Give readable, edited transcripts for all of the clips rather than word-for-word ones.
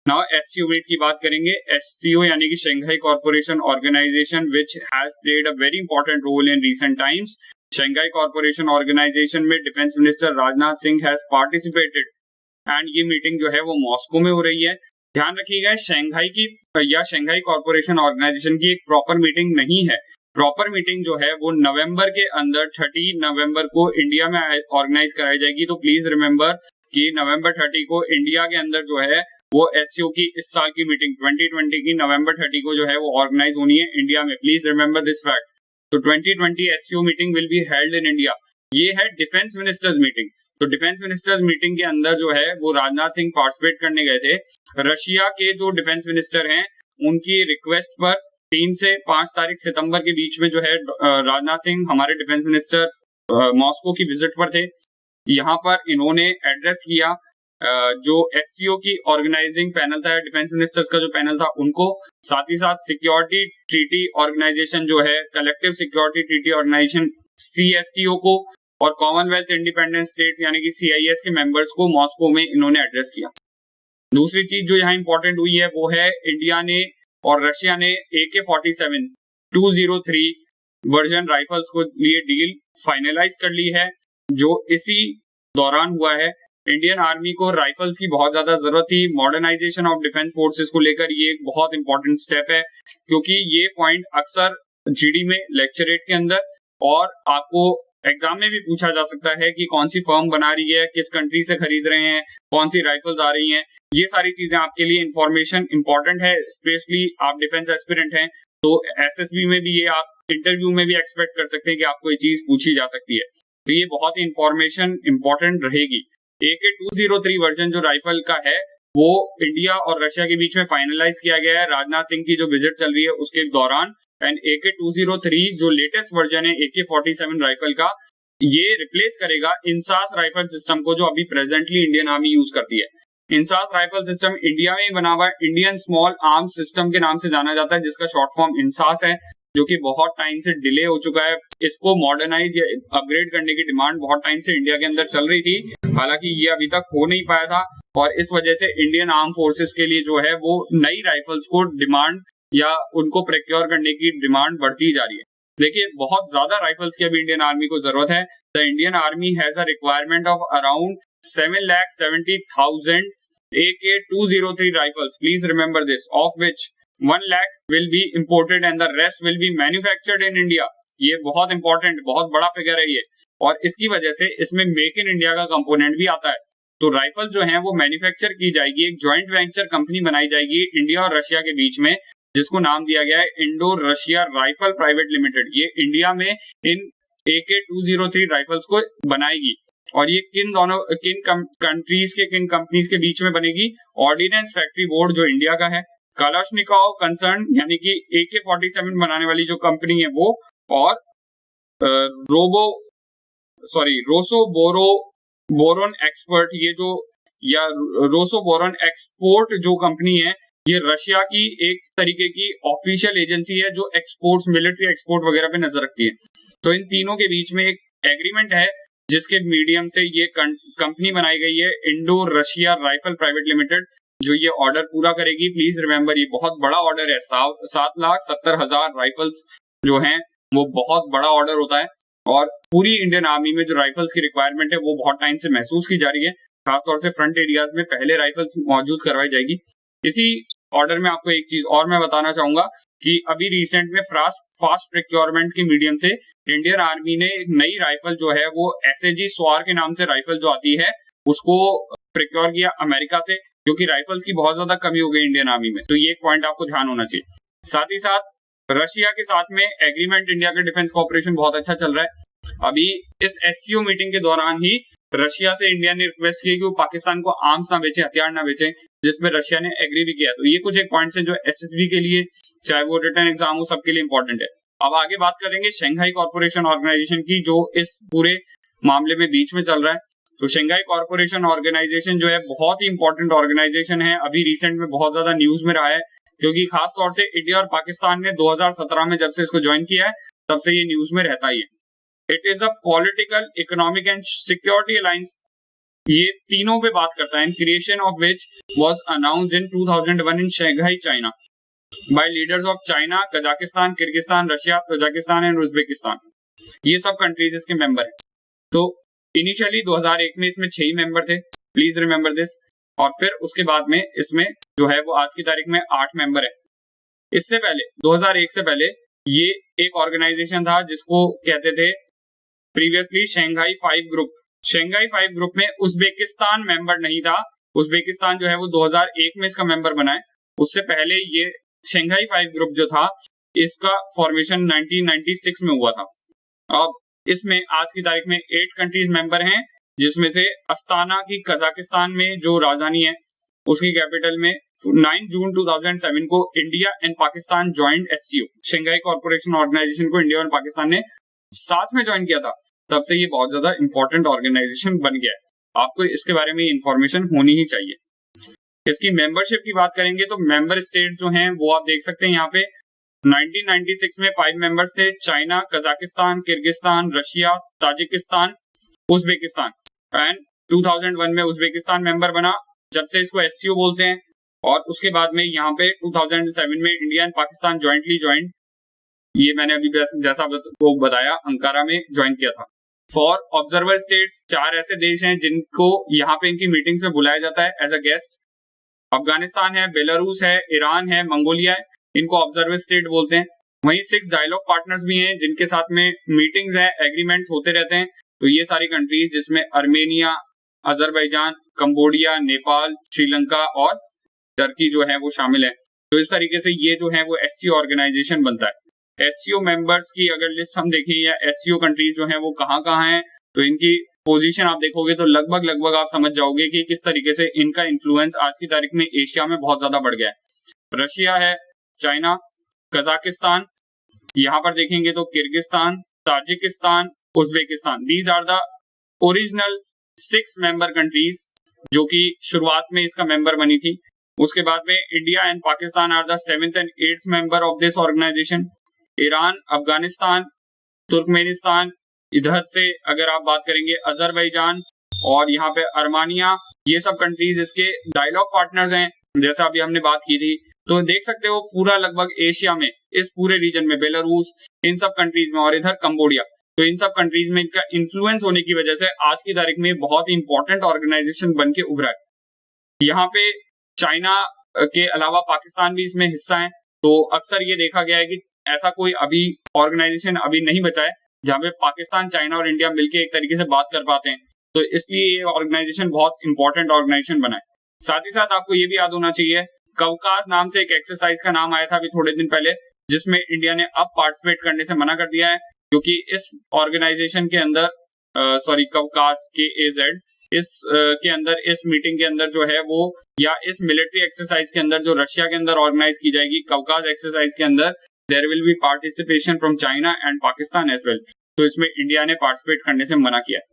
Now SCO meet की बात करेंगे। एससीओ यानी कि Shanghai corporation organisation which has played a very important role in recent times. Shanghai corporation organisation में defence minister Rajnath Singh has participated and ये meeting जो है वो मॉस्को में हो रही है। ध्यान रखिएगा, शंघाई की या शंघाई कॉर्पोरेशन ऑर्गेनाइजेशन की एक प्रॉपर मीटिंग नहीं है। प्रॉपर मीटिंग जो है वो नवंबर के अंदर 30 नवंबर को इंडिया में ऑर्गेनाइज कराई जाएगी। तो प्लीज रिमेंबर कि नवंबर 30 को इंडिया के अंदर जो है वो एससीओ की इस साल की मीटिंग 2020 की नवंबर 30 को जो है वो ऑर्गेनाइज होनी है इंडिया में। Please remember this fact. तो 2020 SCO meeting will be held in India. ये है डिफेंस मिनिस्टर्स मीटिंग। तो डिफेंस मिनिस्टर्स मीटिंग के अंदर जो है वो राजनाथ सिंह पार्टिसिपेट करने गए थे। रशिया के जो डिफेंस मिनिस्टर हैं उनकी रिक्वेस्ट पर 3 से 5 तारीख सितंबर के बीच में जो है राजनाथ सिंह हमारे डिफेंस मिनिस्टर मॉस्को की विजिट पर थे। यहाँ पर इन्होंने एड्रेस किया जो एससीओ की ऑर्गेनाइजिंग पैनल था, डिफेंस मिनिस्टर्स का जो पैनल था उनको, साथ ही साथ सिक्योरिटी ट्रीटी ऑर्गेनाइजेशन जो है collective security treaty organisation CSTO को, और कॉमनवेल्थ इंडिपेंडेंट स्टेट्स यानी कि सीआईएस के मेंबर्स को मॉस्को में इन्होंने एड्रेस किया। दूसरी चीज जो यहाँ इंपॉर्टेंट हुई है वो है इंडिया ने और रशिया ने AK-47 203 वर्जन राइफल्स को लिए डील फाइनलाइज कर ली है, जो इसी दौरान हुआ है। इंडियन आर्मी को राइफल्स की बहुत ज्यादा जरूरत थी। मॉडर्नाइजेशन ऑफ डिफेंस फोर्सेस को लेकर ये एक बहुत इंपॉर्टेंट स्टेप है, क्योंकि ये पॉइंट अक्सर जीडी में लेक्चरेट के अंदर और आपको एग्जाम में भी पूछा जा सकता है कि कौन सी फर्म बना रही है, किस कंट्री से खरीद रहे हैं, कौन सी राइफल्स आ रही हैं। ये सारी चीजें आपके लिए इंफॉर्मेशन इंपॉर्टेंट है, स्पेशली आप डिफेंस एस्पिरेंट हैं तो एसएसबी में भी ये आप इंटरव्यू में भी एक्सपेक्ट कर सकते हैं कि आपको ये चीज पूछी जा सकती है। तो ये बहुत ही इंफॉर्मेशन इंपॉर्टेंट रहेगी। AK-203 वर्जन जो राइफल का है वो इंडिया और रशिया के बीच में फाइनलाइज किया गया है राजनाथ सिंह की जो विजिट चल रही है उसके दौरान। एंड AK-203 जो लेटेस्ट वर्जन है AK-47 राइफल का, ये रिप्लेस करेगा इंसास राइफल सिस्टम को जो अभी प्रेजेंटली इंडियन आर्मी यूज करती है। इंसास राइफल सिस्टम इंडिया में बना हुआ है, इंडियन स्मॉल आर्म्स सिस्टम के नाम से जाना जाता है, जिसका शॉर्ट फॉर्म इंसास है, जो कि बहुत टाइम से डिले हो चुका है। इसको मॉडर्नाइज या अपग्रेड करने की डिमांड बहुत टाइम से इंडिया के अंदर चल रही थी, हालांकि ये अभी तक हो नहीं पाया था, और इस वजह से इंडियन आर्म फोर्सेस के लिए जो है वो नई राइफल्स को डिमांड या उनको प्रोक्योर करने की डिमांड बढ़ती जा रही है। देखिए, बहुत ज्यादा राइफल्स की अभी इंडियन आर्मी को जरूरत है। The Indian army has a requirement of around 7,70,000 AK-203 rifles. Please remember this, of which 1 lakh will be imported and the rest will be manufactured in India. ये बहुत इंपॉर्टेंट, बहुत बड़ा figure है ये, और इसकी वजह से इसमें मेक इन इंडिया का कंपोनेंट भी आता है। तो राइफल्स जो हैं वो मैन्युफैक्चर की जाएगी, एक जॉइंट वेंचर कंपनी बनाई जाएगी इंडिया और रशिया के बीच में, जिसको नाम दिया गया है Indo Russia rifle private limited. ये इंडिया में इन AK-203 राइफल्स को बनाएगी, और ये किन कंट्रीज के किन कंपनीज के बीच में बनेगी? ऑर्डिनेंस फैक्ट्री बोर्ड जो इंडिया का है, कलाशनिकोव कंसर्न यानी कि AK-47 बनाने वाली जो कंपनी है वो, और रोसोबोरोन एक्सपर्ट ये जो, या रोसोबोरोन एक्सपोर्ट जो कंपनी है, ये रशिया की एक तरीके की ऑफिशियल एजेंसी है जो एक्सपोर्ट्स, मिलिट्री एक्सपोर्ट वगैरह पे नजर रखती है। तो इन तीनों के बीच में एक एग्रीमेंट है जिसके मीडियम से ये कंपनी बनाई गई है, Indo Russia rifle private limited, जो ये ऑर्डर पूरा करेगी। प्लीज रिमेंबर, ये बहुत बड़ा ऑर्डर है। 7,70,000 राइफल्स जो हैं वो बहुत बड़ा ऑर्डर होता है, और पूरी इंडियन आर्मी में जो राइफल्स की रिक्वायरमेंट है वो बहुत टाइम से महसूस की जा रही है। खासतौर से फ्रंट एरियाज में पहले राइफल्स मौजूद करवाई जाएगी। इसी ऑर्डर में आपको एक चीज और मैं बताना चाहूंगा कि अभी रिसेंट में फास्ट प्रोक्योरमेंट के मीडियम से इंडियन आर्मी ने एक नई राइफल जो है वो SAG स्वार के नाम से राइफल जो आती है उसको प्रोक्योर किया अमेरिका से, क्योंकि राइफल्स की बहुत ज्यादा कमी हो गई इंडियन आर्मी में। तो ये एक पॉइंट आपको ध्यान होना चाहिए। साथ ही साथ रशिया के साथ में एग्रीमेंट इंडिया का डिफेंस कॉपरेशन बहुत अच्छा चल रहा है। अभी इस SCO मीटिंग के दौरान ही रशिया से इंडिया ने रिक्वेस्ट की कि वो पाकिस्तान को आर्म्स ना बेचे, हथियार ना बेचे, जिसमें रशिया ने एग्री भी किया। तो ये कुछ एक पॉइंट्स हैं जो SSB के लिए, चाहे वो रिटर्न एग्जाम हो, सबके लिए इंपॉर्टेंट है। अब आगे बात करेंगे शंघाई कॉर्पोरेशन ऑर्गेनाइजेशन की, जो इस पूरे मामले में बीच में चल रहा है। तो शंघाई कॉर्पोरेशन ऑर्गेनाइजेशन जो है बहुत ही इंपॉर्टेंट ऑर्गेनाइजेशन है, अभी रिसेंट में बहुत ज्यादा न्यूज में रहा है, क्योंकि खास तौर से इंडिया और पाकिस्तान ने 2017 में जब से इसको ज्वाइन किया है तब से ये न्यूज में रहता ही है। It is a political, economic and security alliance ये तीनों पे बात करता है, creation of which was announced in 2001 in Shanghai China bye leaders of China, Kazakhstan, Kyrgyzstan, Russia, Tajikistan and Uzbekistan. ये सब कंट्रीज इसके मेंबर हैं। तो इनिशियली 2001 में इसमें 6 ही मेंबर थे, प्लीज रिमेंबर दिस। और फिर उसके बाद में इसमें जो है वो आज की तारीख में 8 मेंबर है। इससे पहले 2001 से पहले ये एक ऑर्गेनाइजेशन था जिसको कहते थे previously Shanghai 5 group. Shanghai 5 group में उज्बेकिस्तान मेंबर नहीं था। उज्बेकिस्तान जो है वो 2001 में इसका मेंबर बना है। उससे पहले ये शंघाई 5 ग्रुप जो था इसका फॉर्मेशन 1996 में हुआ था। अब इसमें आज की तारीख में 8 कंट्रीज मेंबर हैं, जिसमें से अस्ताना की कजाकिस्तान में जो राजधानी है उसकी कैपिटल में 9 जून 2007 को India and Pakistan joint SCO, Shanghai corporation organisation को इंडिया और पाकिस्तान ने साथ में ज्वाइन किया था। तब से ये बहुत ज्यादा इंपॉर्टेंट ऑर्गेनाइजेशन बन गया है। आपको इसके बारे में इंफॉर्मेशन होनी ही चाहिए। इसकी मेंबरशिप की बात करेंगे तो मेंबर स्टेट जो हैं वो आप देख सकते हैं यहाँ पे 1996 में 5 मेंबर्स थे, China, Kazakhstan, Kyrgyzstan, Russia, Tajikistan, Uzbekistan. And 2001 में उज्बेकिस्तान मेंबर बना, जब से इसको एससीओ बोलते हैं। और उसके बाद में यहाँ पे 2007 में India and Pakistan jointly join, ये मैंने अभी जैसा वो बताया अंकारा में ज्वाइन किया था। फॉर ऑब्जर्वर स्टेट्स 4 ऐसे देश हैं जिनको यहाँ पे इनकी मीटिंग्स में बुलाया जाता है एज अ गेस्ट। अफगानिस्तान है, बेलारूस है, ईरान है, मंगोलिया है, इनको ऑब्जर्वर स्टेट बोलते हैं। वहीं 6 डायलॉग पार्टनर्स भी हैं जिनके साथ में मीटिंग्स हैं, एग्रीमेंट्स होते रहते हैं। तो ये सारी कंट्रीज जिसमें Armenia, Azerbaijan, Cambodia, Nepal, Sri Lanka और टर्की जो है वो शामिल है। तो इस तरीके से ये जो है वो एससीओ ऑर्गेनाइजेशन बनता है। एससीओ मेंबर्स की अगर लिस्ट हम देखें या एससीओ कंट्रीज जो है वो कहाँ कहाँ हैं, तो इनकी पोजीशन आप देखोगे तो लगभग आप समझ जाओगे कि किस तरीके से इनका इन्फ्लुएंस आज की तारीख में एशिया में बहुत ज्यादा बढ़ गया है। रशिया है, चाइना, कजाकिस्तान, यहाँ पर देखेंगे तो Kyrgyzstan, Tajikistan, Uzbekistan, these are the original 6 member countries जो कि शुरुआत में इसका मेंबर बनी थी। उसके बाद में India and Pakistan are the 7th and 8th member of this organisation. Iran, Afghanistan, Turkmenistan, इधर से अगर आप बात करेंगे अजरबैजान और यहाँ पे अर्मानिया, ये सब कंट्रीज इसके डायलॉग पार्टनर्स हैं, जैसा अभी हमने बात की थी। तो देख सकते हो पूरा लगभग एशिया में, इस पूरे रीजन में, बेलारूस, इन सब कंट्रीज में, और इधर कंबोडिया, तो इन सब कंट्रीज में इनका इन्फ्लुएंस होने की वजह से आज की तारीख में बहुत ही इंपॉर्टेंट ऑर्गेनाइजेशन बन के उभरा है। यहाँ पे चाइना के अलावा पाकिस्तान भी इसमें हिस्सा है। तो अक्सर ये देखा गया है कि ऐसा कोई अभी ऑर्गेनाइजेशन अभी नहीं बचा है जहाँ पे पाकिस्तान, चाइना और इंडिया मिलकर एक तरीके से बात कर पाते हैं। तो इसलिए ये ऑर्गेनाइजेशन बहुत इंपॉर्टेंट ऑर्गेनाइजेशन बना है। साथ ही साथ आपको ये भी याद होना चाहिए, कवकास नाम से एक एक्सरसाइज का नाम आया था अभी थोड़े दिन पहले, जिसमें इंडिया ने अब पार्टिसिपेट करने से मना कर दिया है, क्योंकि इस ऑर्गेनाइजेशन के अंदर कवकास KAZ के अंदर, इस मीटिंग के अंदर जो है वो, या इस मिलिट्री एक्सरसाइज के अंदर जो रशिया के अंदर ऑर्गेनाइज की जाएगी, कवकास एक्सरसाइज के अंदर there will be participation from China and Pakistan as well. तो इसमें इंडिया ने पार्टिसिपेट करने से मना किया है।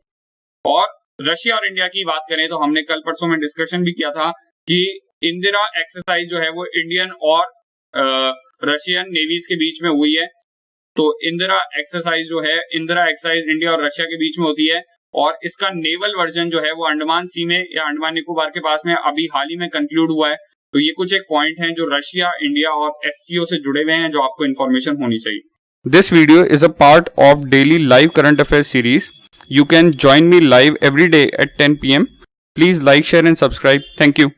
और रशिया और इंडिया की बात करें तो हमने कल परसों में डिस्कशन भी किया था कि इंदिरा एक्सरसाइज जो है वो इंडियन और रशियन नेवीज के बीच में हुई है। तो इंदिरा एक्सरसाइज जो है, इंदिरा एक्सरसाइज इंडिया और रशिया के बीच में होती है, और इसका नेवल वर्जन जो है वो अंडमान सी में या अंडमान निकोबार के पास में अभी हाल ही में कंक्लूड हुआ है। तो ये कुछ एक पॉइंट हैं जो रशिया, इंडिया और एससीओ से जुड़े हुए हैं, जो आपको इन्फॉर्मेशन होनी चाहिए। This video is a part of daily live current affairs series. You can join me live every day at 10 p.m. Please like, share and subscribe. Thank you.